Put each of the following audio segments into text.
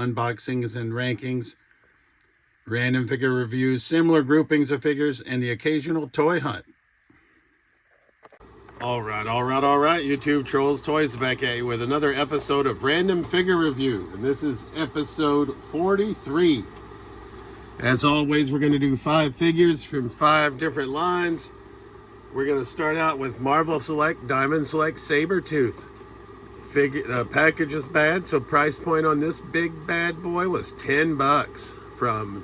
unboxings and rankings, random figure reviews, similar groupings of figures, and the occasional toy hunt. All right, YouTube Trolls Toys back at you with another episode of Random Figure Review. And this is episode 43. As always, we're going to do 5 figures from 5 different lines. We're going to start out with Marvel Select, Diamond Select, Sabretooth. Package is bad, so price point on this big bad boy was $10 from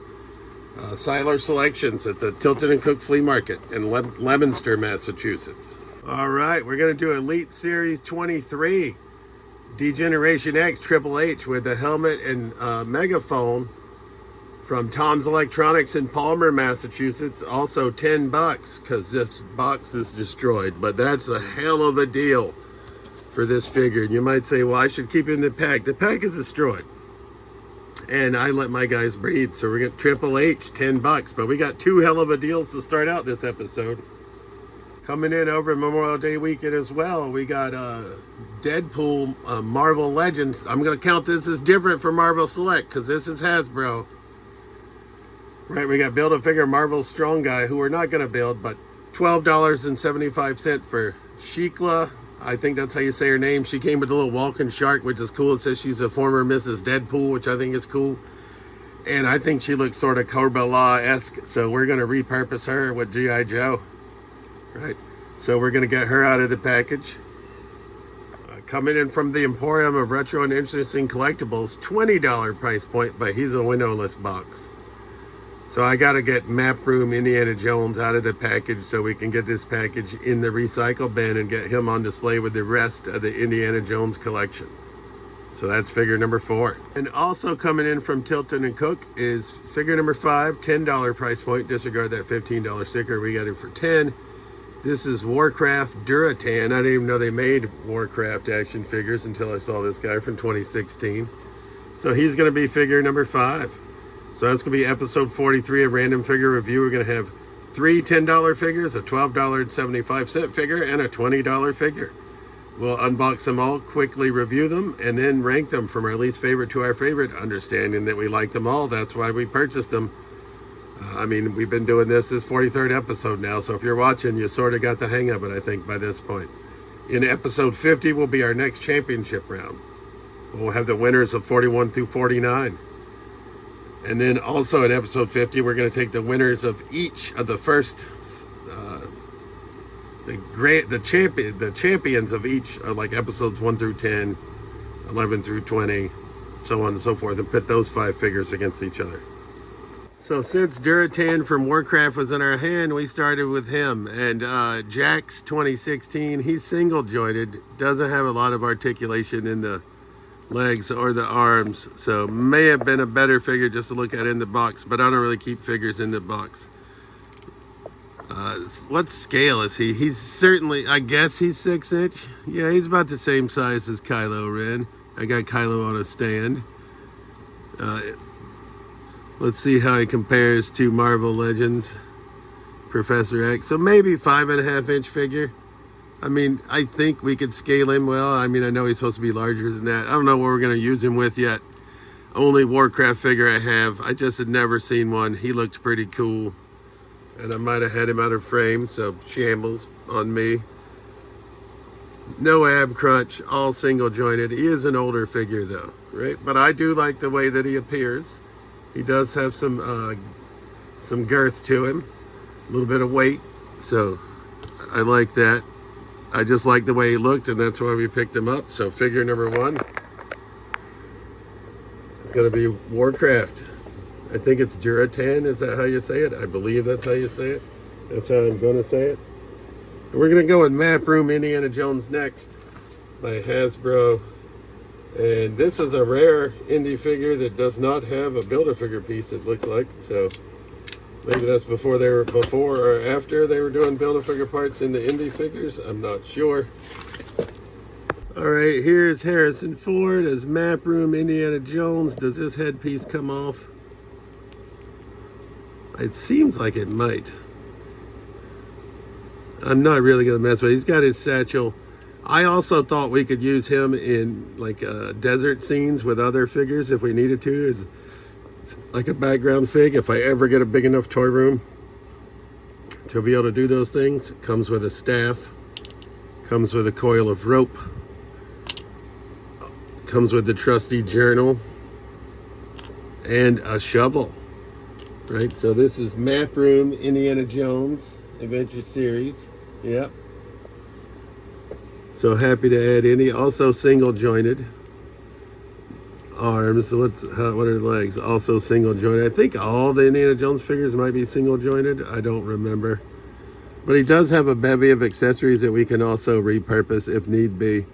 Siler Selections at the Tilton and Cook Flea Market in Leominster, Massachusetts. All right, we're going to do Elite Series 23, Degeneration X Triple H with the helmet and megaphone from Tom's Electronics in Palmer, Massachusetts. Also $10 because this box is destroyed, but that's a hell of a deal for this figure. And you might say, well, I should keep it in the pack. The pack is destroyed, and I let my guys breathe. So we're going to Triple H, $10, but we got 2 hell of a deals to start out this episode. Coming in over Memorial Day weekend as well, we got Deadpool Marvel Legends. I'm going to count this as different from Marvel Select because this is Hasbro. Right, we got Build-A-Figure Marvel Strong Guy, who we're not going to build, but $12.75 for Sheikla. I think that's how you say her name. She came with a little walking shark, which is cool. It says she's a former Mrs. Deadpool, which I think is cool. And I think she looks sort of Karbala-esque, so we're going to repurpose her with G.I. Joe. Right, so we're going to get her out of the package. Coming in from the Emporium of Retro and Interesting Collectibles, $20 price point, but he's a windowless box. So I got to get Map Room Indiana Jones out of the package so we can get this package in the recycle bin and get him on display with the rest of the Indiana Jones collection. So that's figure number 4. And also coming in from Tilton and Cook is figure number 5, $10 price point. Disregard that $15 sticker. We got it for $10. This is Warcraft Duratan. I didn't even know they made Warcraft action figures until I saw this guy from 2016. So he's going to be figure number 5. So that's going to be episode 43 of Random Figure Review. We're going to have 3 $10 figures, a $12.75 figure, and a $20 figure. We'll unbox them all, quickly review them, and then rank them from our least favorite to our favorite, understanding that we like them all. That's why we purchased them. I mean, we've been doing this 43rd episode now, so if you're watching, you sort of got the hang of it, I think, by this point. In episode 50 will be our next championship round. We'll have the winners of 41 through 49. And then also in episode 50, we're going to take the winners of each of the first, the champions of each, like episodes 1 through 10, 11 through 20, so on and so forth, and put those 5 figures against each other. So since Duratan from Warcraft was in our hand, we started with him. And Jax 2016, he's single jointed, doesn't have a lot of articulation in the legs or the arms, so may have been a better figure just to look at in the box, but I don't really keep figures in the box. What scale is he? He's certainly, I guess he's 6 inch. Yeah, he's about the same size as Kylo Ren. I got Kylo on a stand. Let's see how he compares to Marvel Legends, Professor X. So maybe 5.5 inch figure. I mean, I think we could scale him well. I mean, I know he's supposed to be larger than that. I don't know what we're going to use him with yet. Only Warcraft figure I have. I just had never seen one. He looked pretty cool. And I might have had him out of frame, so shambles on me. No ab crunch, all single jointed. He is an older figure though, right? But I do like the way that he appears. He does have some girth to him, a little bit of weight, so I like that. I just like the way he looked, and that's why we picked him up. So figure number 1 is going to be Warcraft. I think it's Duratan. Is that how you say it? I believe that's how you say it. That's how I'm going to say it. And we're going to go with Map Room Indiana Jones next by Hasbro. And this is a rare indie figure that does not have a Build-A-Figure piece, it looks like. So maybe that's before or after they were doing Build-A-Figure parts in the indie figures. I'm not sure. All right, here's Harrison Ford as Map Room Indiana Jones. Does this headpiece come off? It seems like it might. I'm not really going to mess with it. He's got his satchel. I also thought we could use him in like desert scenes with other figures if we needed to, as like a background fig. If I ever get a big enough toy room to be able to do those things. Comes with a staff, comes with a coil of rope, comes with the trusty journal, and a shovel. Right, so this is Map Room Indiana Jones Adventure Series. Yep. So happy to add Indy. Also single jointed arms. So what are the legs? Also single jointed. I think all the Indiana Jones figures might be single jointed. I don't remember. But he does have a bevy of accessories that we can also repurpose if need be.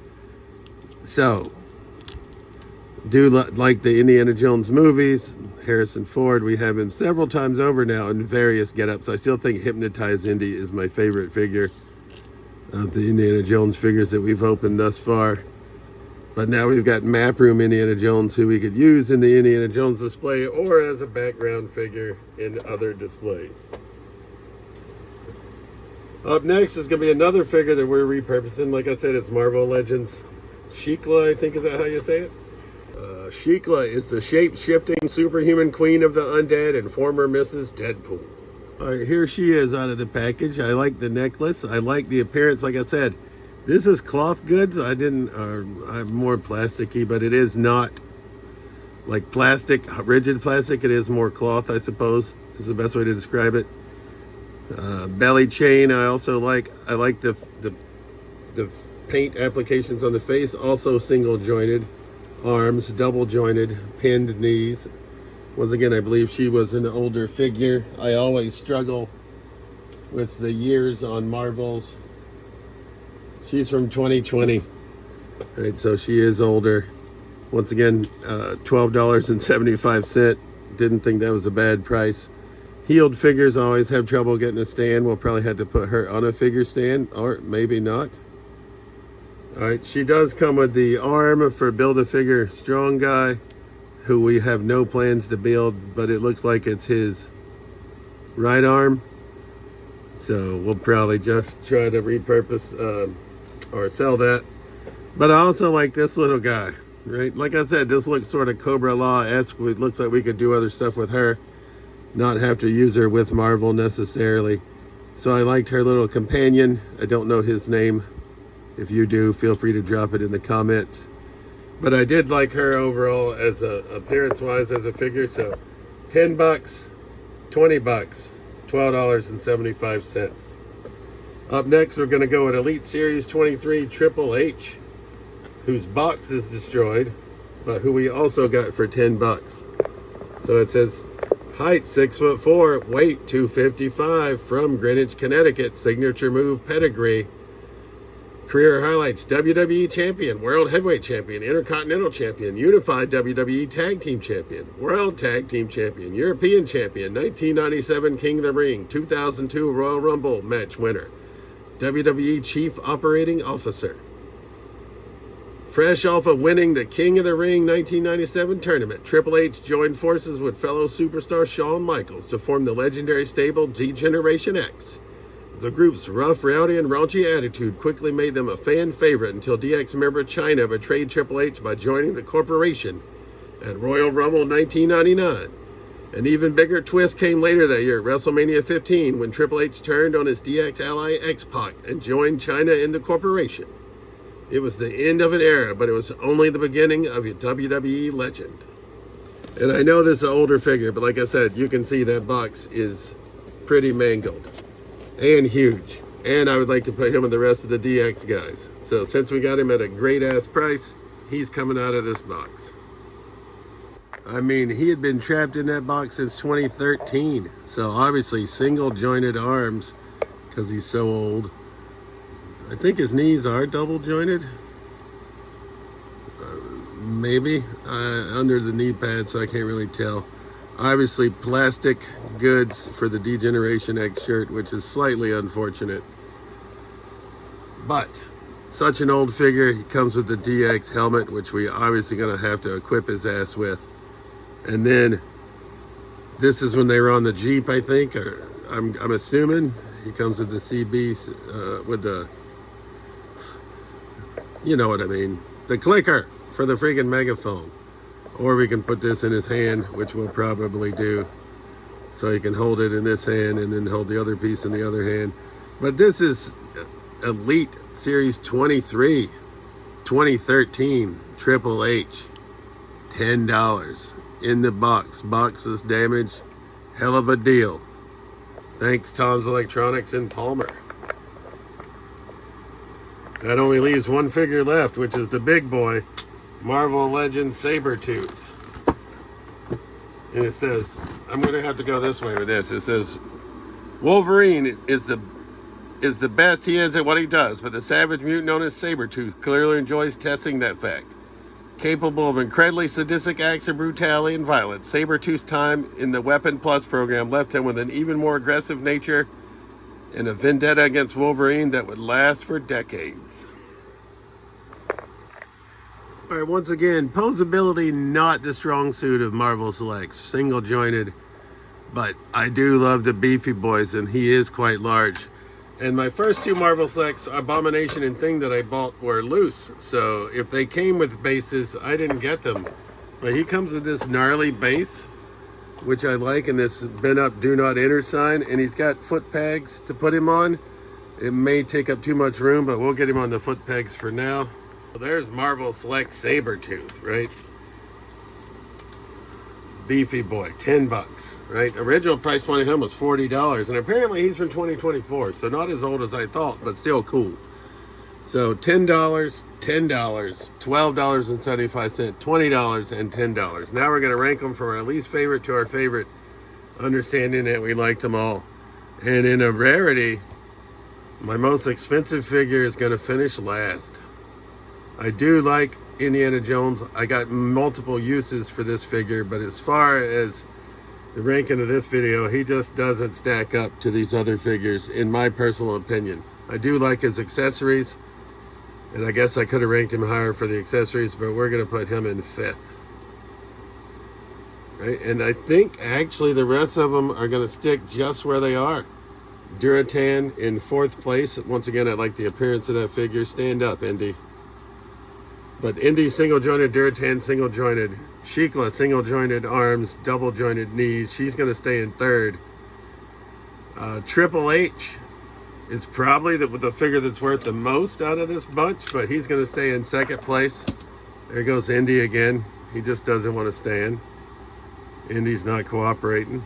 So, do like the Indiana Jones movies, Harrison Ford, we have him several times over now in various get-ups. I still think Hypnotized Indy is my favorite figure of the Indiana Jones figures that we've opened thus far. But now we've got Map Room Indiana Jones, who we could use in the Indiana Jones display or as a background figure in other displays. Up next is going to be another figure that we're repurposing. Like I said, it's Marvel Legends Shikla, I think, is that how you say it? Shikla is the shape-shifting superhuman queen of the undead and former Mrs. Deadpool. All right, here she is out of the package. I like the necklace. I like the appearance. Like I said, this is cloth goods. I'm more plasticky, but it is not like plastic, rigid plastic. It is more cloth, I suppose, is the best way to describe it. Belly chain, I also like. I like the paint applications on the face, also single jointed. Arms, double jointed, pinned knees. Once again, I believe she was an older figure. I always struggle with the years on Marvels. She's from 2020. Right, so she is older. Once again, $12.75. Didn't think that was a bad price. Healed figures always have trouble getting a stand. We'll probably have to put her on a figure stand, or maybe not. All right, she does come with the arm for Build-A-Figure Strong Guy, who we have no plans to build, but it looks like it's his right arm. So we'll probably just try to repurpose or sell that. But I also like this little guy, right? Like I said, this looks sort of Cobra Law-esque. It looks like we could do other stuff with her, not have to use her with Marvel necessarily. So I liked her little companion. I don't know his name. If you do, feel free to drop it in the comments. But I did like her overall as appearance-wise as a figure. So 10 bucks, 20 bucks, $12.75. Up next, we're going to go with Elite Series 23 Triple H, whose box is destroyed, but who we also got for 10 bucks. So it says height 6'4", weight 255, from Greenwich, Connecticut, signature move pedigree. Career highlights: WWE Champion, World Heavyweight Champion, Intercontinental Champion, Unified WWE Tag Team Champion, World Tag Team Champion, European Champion, 1997 King of the Ring, 2002 Royal Rumble match winner, WWE Chief Operating Officer. Fresh off of winning the King of the Ring 1997 tournament, Triple H joined forces with fellow superstar Shawn Michaels to form the legendary stable G-Generation X. The group's rough, rowdy, and raunchy attitude quickly made them a fan favorite until DX member Chyna betrayed Triple H by joining the corporation at Royal Rumble 1999. An even bigger twist came later that year, WrestleMania 15, when Triple H turned on his DX ally X-Pac and joined Chyna in the corporation. It was the end of an era, but it was only the beginning of a WWE legend. And I know this is an older figure, but like I said, you can see that box is pretty mangled and huge. And I would like to put him with the rest of the DX guys. So since we got him at a great ass price, he's coming out of this box. I mean, he had been trapped in that box since 2013. So obviously single jointed arms because he's so old. I think his knees are double jointed. Maybe under the knee pad, so I can't really tell. Obviously plastic goods for the D-Generation X shirt, which is slightly unfortunate. But such an old figure. He comes with the DX helmet, which we obviously going to have to equip his ass with. And then this is when they were on the Jeep, I think, or I'm assuming. He comes with the CB with the You know what I mean. The clicker for the freaking megaphone. Or we can put this in his hand, which we'll probably do. So he can hold it in this hand and then hold the other piece in the other hand. But this is Elite Series 23, 2013, Triple H. $10 in the box. Box is damaged. Hell of a deal. Thanks, Tom's Electronics in Palmer. That only leaves one figure left, which is the big boy, Marvel Legends Sabretooth. And it says, I'm going to have to go this way with this. It says, Wolverine is the best he is at what he does, but the savage mutant known as Sabretooth clearly enjoys testing that fact. Capable of incredibly sadistic acts of brutality and violence, Sabretooth's time in the Weapon Plus program left him with an even more aggressive nature and a vendetta against Wolverine that would last for decades. All right, once again, posability not the strong suit of Marvel Selects, single jointed, but I do love the beefy boys, and he is quite large. And my first two Marvel Selects, Abomination and Thing, that I bought were loose. So if they came with bases, I didn't get them. But he comes with this gnarly base, which I like, and this bent up do not enter sign. And he's got foot pegs to put him on. It may take up too much room, but we'll get him on the foot pegs for now. Well, there's Marvel Select Sabretooth, right? Beefy boy, $10, right? Original price point of him was $40, and apparently he's from 2024, so not as old as I thought, but still cool. So $10, $10, $12.75, $20, and $10. Now we're going to rank them from our least favorite to our favorite, understanding that we like them all. And in a rarity, my most expensive figure is going to finish last. I do like Indiana Jones. I got multiple uses for this figure, but as far as the ranking of this video, he just doesn't stack up to these other figures, in my personal opinion. I do like his accessories, and I guess I could have ranked him higher for the accessories, but we're going to put him in 5th. Right? And I think actually the rest of them are going to stick just where they are. Duratan in 4th place. Once again, I like the appearance of that figure. Stand up, Indy. But Indy single-jointed, Duratan single-jointed, Shikla single-jointed arms, double-jointed knees. She's going to stay in 3rd. Triple H is probably the figure that's worth the most out of this bunch, but he's going to stay in 2nd place. There goes Indy again. He just doesn't want to stand. Indy's not cooperating.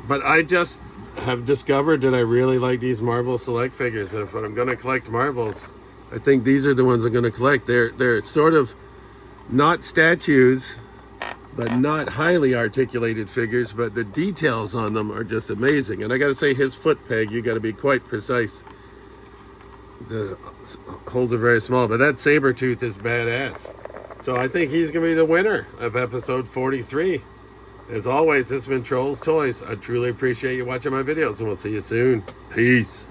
But I just have discovered that I really like these Marvel Select figures, and if I'm going to collect Marvels, I think these are the ones I'm going to collect. They're sort of not statues, but not highly articulated figures, but the details on them are just amazing. And I got to say, his foot peg, you got to be quite precise. The holes are very small, but that Sabretooth is badass. So I think he's going to be the winner of episode 43. As always, this has been Trolls Toys. I truly appreciate you watching my videos, and we'll see you soon. Peace.